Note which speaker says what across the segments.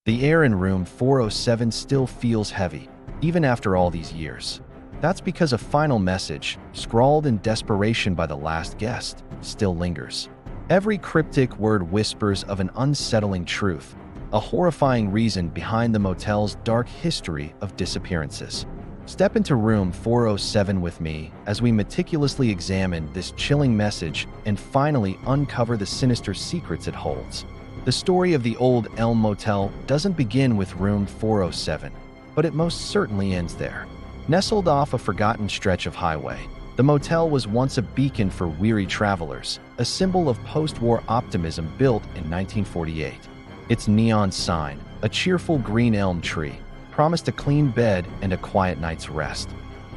Speaker 1: The air in room 407 still feels heavy, even after all these years. That's because a final message, scrawled in desperation by the last guest, still lingers. Every cryptic word whispers of an unsettling truth, a horrifying reason behind the motel's dark history of disappearances. Step into room 407 with me as we meticulously examine this chilling message and finally uncover the sinister secrets it holds. The story of the Old Elm Motel doesn't begin with room 407, but it most certainly ends there. Nestled off a forgotten stretch of highway, the motel was once a beacon for weary travelers, a symbol of post-war optimism built in 1948. Its neon sign, a cheerful green elm tree, promised a clean bed and a quiet night's rest.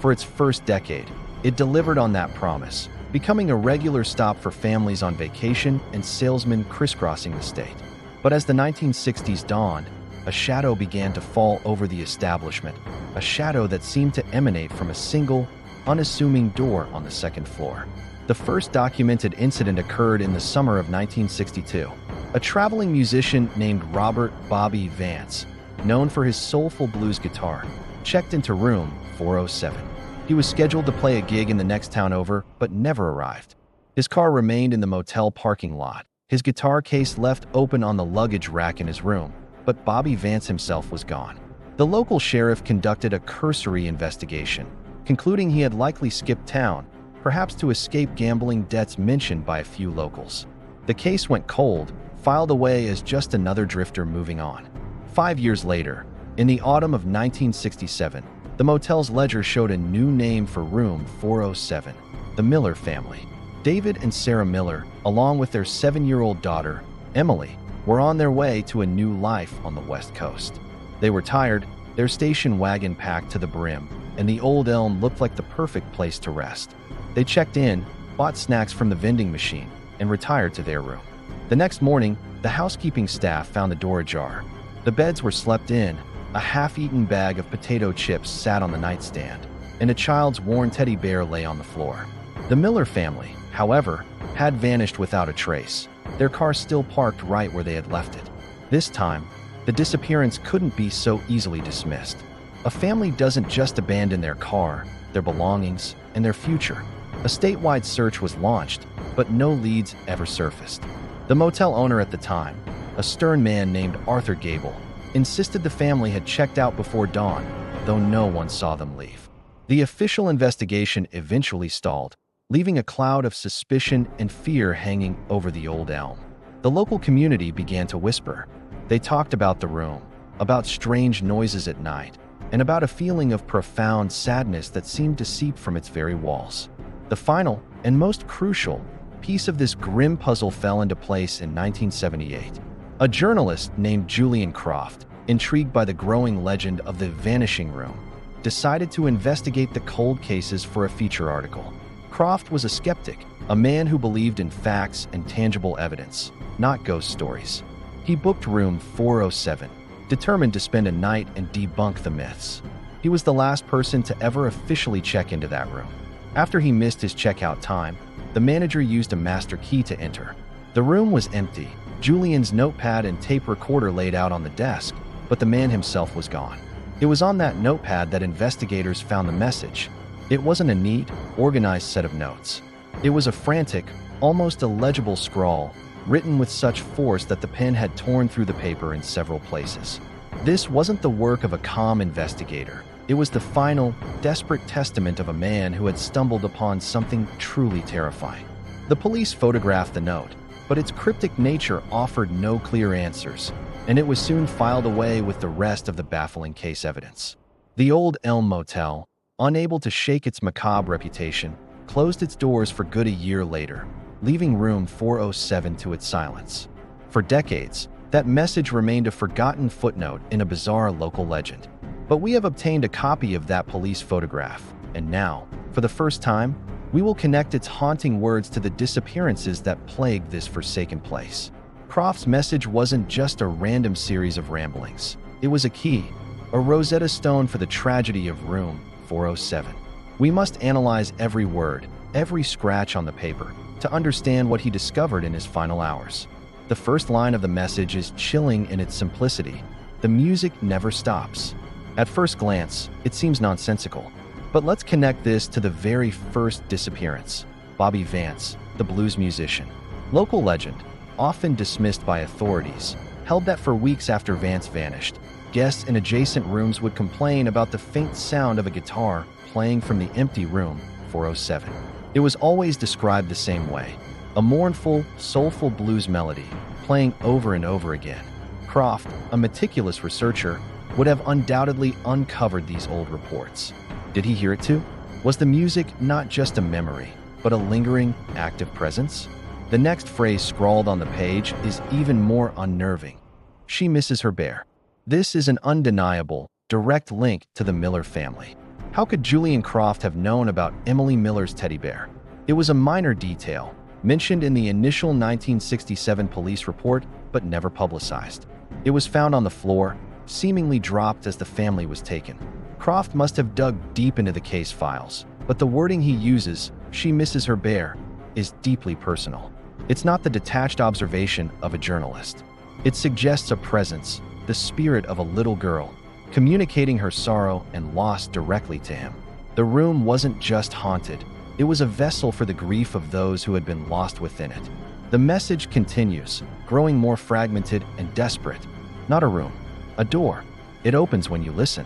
Speaker 1: For its first decade, it delivered on that promise, becoming a regular stop for families on vacation and salesmen crisscrossing the state. But as the 1960s dawned, a shadow began to fall over the establishment, a shadow that seemed to emanate from a single, unassuming door on the second floor. The first documented incident occurred in the summer of 1962. A traveling musician named Robert Bobby Vance, known for his soulful blues guitar, checked into room 407. He was scheduled to play a gig in the next town over, but never arrived. His car remained in the motel parking lot, his guitar case left open on the luggage rack in his room, but Bobby Vance himself was gone. The local sheriff conducted a cursory investigation, concluding he had likely skipped town, perhaps to escape gambling debts mentioned by a few locals. The case went cold, filed away as just another drifter moving on. 5 years later, in the autumn of 1967, the motel's ledger showed a new name for room 407, the Miller family. David and Sarah Miller, along with their 7-year-old daughter, Emily, were on their way to a new life on the West Coast. They were tired, their station wagon packed to the brim, and the Old Elm looked like the perfect place to rest. They checked in, bought snacks from the vending machine, and retired to their room. The next morning, the housekeeping staff found the door ajar. The beds were slept in, a half-eaten bag of potato chips sat on the nightstand, and a child's worn teddy bear lay on the floor. The Miller family, however, had vanished without a trace, their car still parked right where they had left it. This time, the disappearance couldn't be so easily dismissed. A family doesn't just abandon their car, their belongings, and their future. A statewide search was launched, but no leads ever surfaced. The motel owner at the time, a stern man named Arthur Gable, insisted the family had checked out before dawn, though no one saw them leave. The official investigation eventually stalled, leaving a cloud of suspicion and fear hanging over the Old Elm. The local community began to whisper. They talked about the room, about strange noises at night, and about a feeling of profound sadness that seemed to seep from its very walls. The final, and most crucial, piece of this grim puzzle fell into place in 1978. A journalist named Julian Croft, intrigued by the growing legend of the Vanishing Room, decided to investigate the cold cases for a feature article. Croft was a skeptic, a man who believed in facts and tangible evidence, not ghost stories. He booked room 407, determined to spend a night and debunk the myths. He was the last person to ever officially check into that room. After he missed his checkout time, the manager used a master key to enter. The room was empty, Julian's notepad and tape recorder laid out on the desk, but the man himself was gone. It was on that notepad that investigators found the message. It wasn't a neat, organized set of notes. It was a frantic, almost illegible scrawl, written with such force that the pen had torn through the paper in several places. This wasn't the work of a calm investigator. It was the final, desperate testament of a man who had stumbled upon something truly terrifying. The police photographed the note, but its cryptic nature offered no clear answers, and it was soon filed away with the rest of the baffling case evidence. The Old Elm Motel, unable to shake its macabre reputation, closed its doors for good a year later, leaving room 407 to its silence. For decades, that message remained a forgotten footnote in a bizarre local legend. But we have obtained a copy of that police photograph, and now, for the first time, we will connect its haunting words to the disappearances that plagued this forsaken place. Croft's message wasn't just a random series of ramblings. It was a key, a Rosetta Stone for the tragedy of room 407. We must analyze every word, every scratch on the paper, to understand what he discovered in his final hours. The first line of the message is chilling in its simplicity. the music never stops. At first glance, it seems nonsensical. But let's connect this to the very first disappearance. Bobby Vance, the blues musician. Local legend, often dismissed by authorities, held that for weeks after Vance vanished, guests in adjacent rooms would complain about the faint sound of a guitar playing from the empty room 407. It was always described the same way, a mournful, soulful blues melody playing over and over again. Croft, a meticulous researcher, would have undoubtedly uncovered these old reports. Did he hear it too? Was the music not just a memory, but a lingering, active presence? The next phrase scrawled on the page is even more unnerving. She misses her bear. This is an undeniable, direct link to the Miller family. How could Julian Croft have known about Emily Miller's teddy bear? It was a minor detail, mentioned in the initial 1967 police report, but never publicized. It was found on the floor, seemingly dropped as the family was taken. Croft must have dug deep into the case files, but the wording he uses, "she misses her bear," is deeply personal. It's not the detached observation of a journalist. It suggests a presence, the spirit of a little girl, communicating her sorrow and loss directly to him. The room wasn't just haunted, it was a vessel for the grief of those who had been lost within it. The message continues, growing more fragmented and desperate. Not a room, a door. It opens when you listen.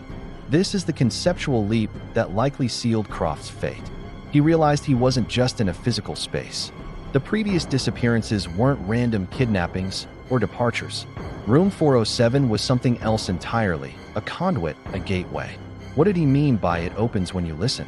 Speaker 1: This is the conceptual leap that likely sealed Croft's fate. He realized he wasn't just in a physical space. The previous disappearances weren't random kidnappings or departures. Room 407 was something else entirely, a conduit, a gateway. What did he mean by "it opens when you listen"?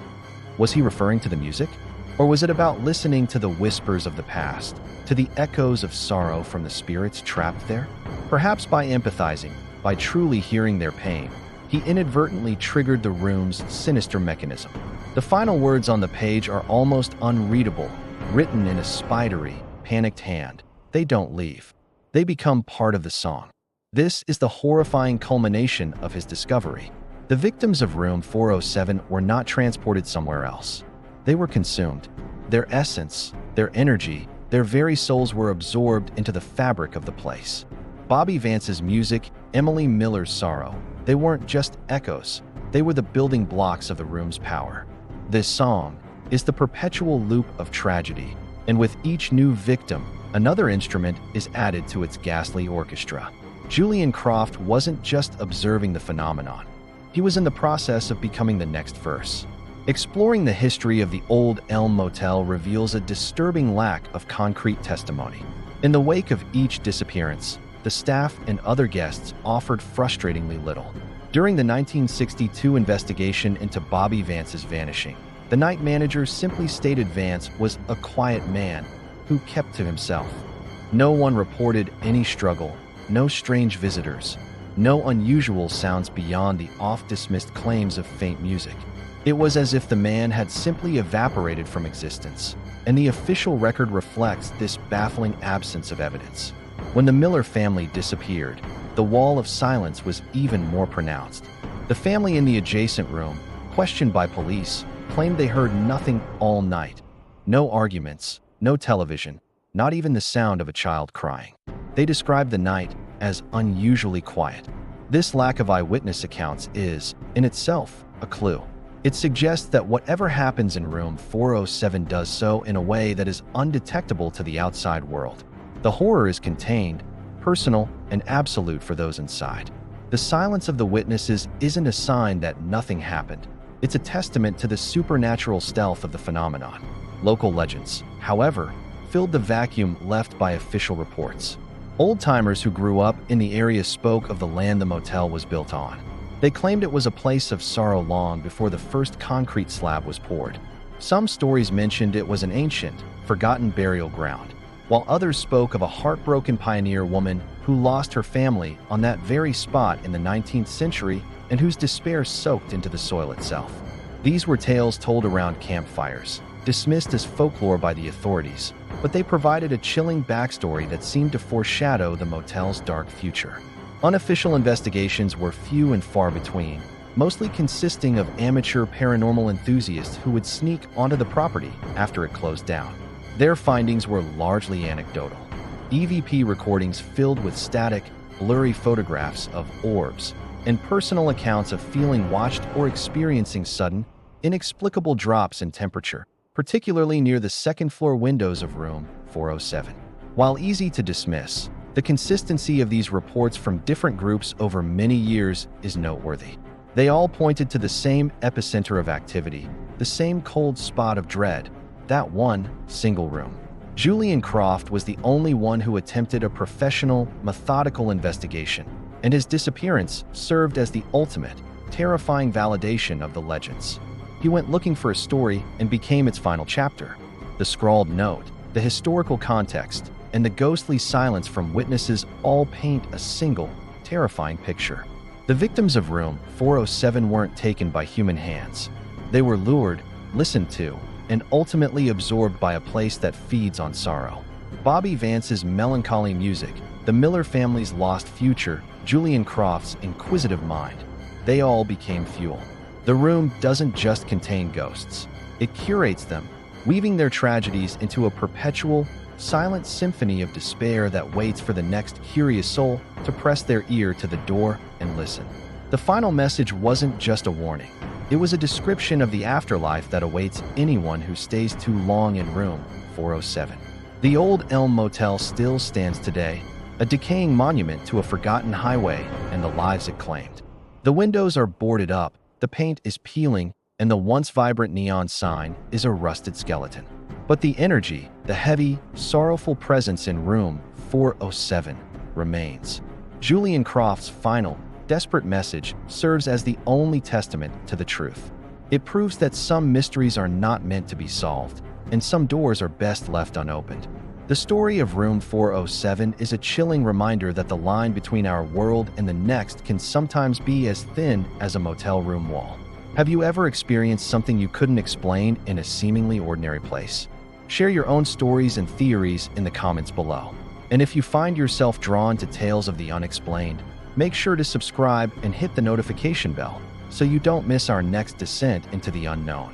Speaker 1: Was he referring to the music? Or was it about listening to the whispers of the past, to the echoes of sorrow from the spirits trapped there? Perhaps by empathizing, by truly hearing their pain, he inadvertently triggered the room's sinister mechanism. The final words on the page are almost unreadable, written in a spidery, panicked hand. They don't leave. They become part of the song. This is the horrifying culmination of his discovery. The victims of room 407 were not transported somewhere else. They were consumed. Their essence, their energy, their very souls were absorbed into the fabric of the place. Bobby Vance's music, Emily Miller's sorrow, they weren't just echoes. They were the building blocks of the room's power. This song is the perpetual loop of tragedy, and with each new victim, another instrument is added to its ghastly orchestra. Julian Croft wasn't just observing the phenomenon. He was in the process of becoming the next verse. Exploring the history of the old Elm Motel reveals a disturbing lack of concrete testimony. In the wake of each disappearance, the staff and other guests offered frustratingly little. During the 1962 investigation into Bobby Vance's vanishing, the night manager simply stated Vance was a quiet man who kept to himself. No one reported any struggle, no strange visitors, no unusual sounds beyond the oft-dismissed claims of faint music. It was as if the man had simply evaporated from existence, and the official record reflects this baffling absence of evidence. When the Miller family disappeared, the wall of silence was even more pronounced. The family in the adjacent room, questioned by police, claimed they heard nothing all night. No arguments, no television, not even the sound of a child crying. They described the night as unusually quiet. This lack of eyewitness accounts is, in itself, a clue. It suggests that whatever happens in room 407 does so in a way that is undetectable to the outside world. The horror is contained, personal, and absolute for those inside. The silence of the witnesses isn't a sign that nothing happened. It's a testament to the supernatural stealth of the phenomenon. Local legends, however, filled the vacuum left by official reports. Old-timers who grew up in the area spoke of the land the motel was built on. They claimed it was a place of sorrow long before the first concrete slab was poured. Some stories mentioned it was an ancient, forgotten burial ground, while others spoke of a heartbroken pioneer woman who lost her family on that very spot in the 19th century and whose despair soaked into the soil itself. These were tales told around campfires, dismissed as folklore by the authorities, but they provided a chilling backstory that seemed to foreshadow the motel's dark future. Unofficial investigations were few and far between, mostly consisting of amateur paranormal enthusiasts who would sneak onto the property after it closed down. Their findings were largely anecdotal. EVP recordings filled with static, blurry photographs of orbs, and personal accounts of feeling watched or experiencing sudden, inexplicable drops in temperature, particularly near the second-floor windows of room 407. While easy to dismiss, the consistency of these reports from different groups over many years is noteworthy. They all pointed to the same epicenter of activity, the same cold spot of dread, that one single room. Julian Croft was the only one who attempted a professional, methodical investigation, and his disappearance served as the ultimate, terrifying validation of the legends. He went looking for a story and became its final chapter. The scrawled note, the historical context, and the ghostly silence from witnesses all paint a single, terrifying picture. The victims of room 407 weren't taken by human hands. They were lured, listened to, and ultimately absorbed by a place that feeds on sorrow. Bobby Vance's melancholy music, the Miller family's lost future, Julian Croft's inquisitive mind, they all became fuel. The room doesn't just contain ghosts. It curates them, weaving their tragedies into a perpetual, silent symphony of despair that waits for the next curious soul to press their ear to the door and listen. The final message wasn't just a warning. It was a description of the afterlife that awaits anyone who stays too long in room 407. The old Elm Motel still stands today, a decaying monument to a forgotten highway and the lives it claimed. The windows are boarded up, the paint is peeling, and the once vibrant neon sign is a rusted skeleton. But the energy, the heavy, sorrowful presence in room 407 remains. Julian Croft's final, desperate message serves as the only testament to the truth. It proves that some mysteries are not meant to be solved, and some doors are best left unopened. The story of room 407 is a chilling reminder that the line between our world and the next can sometimes be as thin as a motel room wall. Have you ever experienced something you couldn't explain in a seemingly ordinary place? Share your own stories and theories in the comments below. And if you find yourself drawn to tales of the unexplained, make sure to subscribe and hit the notification bell so you don't miss our next descent into the unknown.